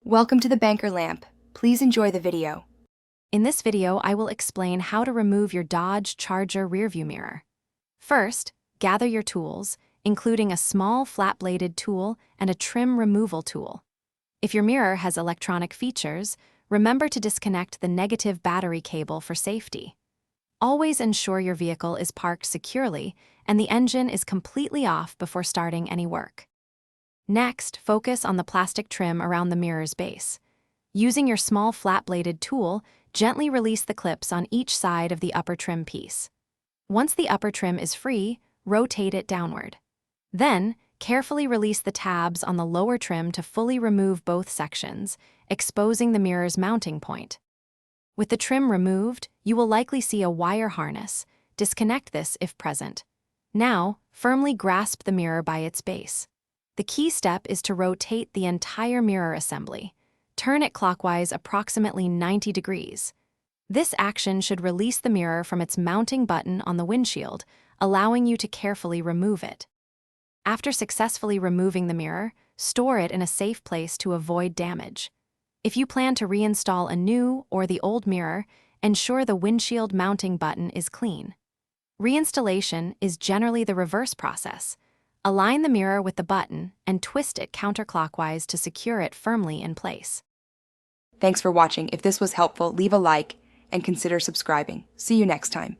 Welcome to the Banker Lamp. Please enjoy the video. In this video, I will explain how to remove your Dodge Charger rearview mirror. First, gather your tools, including a small flat-bladed tool and a trim removal tool. If your mirror has electronic features, remember to disconnect the negative battery cable for safety. Always ensure your vehicle is parked securely and the engine is completely off before starting any work. Next, focus on the plastic trim around the mirror's base. Using your small flat-bladed tool, gently release the clips on each side of the upper trim piece. Once the upper trim is free, rotate it downward. Then, carefully release the tabs on the lower trim to fully remove both sections, exposing the mirror's mounting point. With the trim removed, you will likely see a wire harness. Disconnect this if present. Now, firmly grasp the mirror by its base. The key step is to rotate the entire mirror assembly. Turn it clockwise approximately 90 degrees. This action should release the mirror from its mounting button on the windshield, allowing you to carefully remove it. After successfully removing the mirror, store it in a safe place to avoid damage. If you plan to reinstall a new or the old mirror, ensure the windshield mounting button is clean. Reinstallation is generally the reverse process. Align the mirror with the button and twist it counterclockwise to secure it firmly in place. Thanks for watching. If this was helpful, leave a like and consider subscribing. See you next time.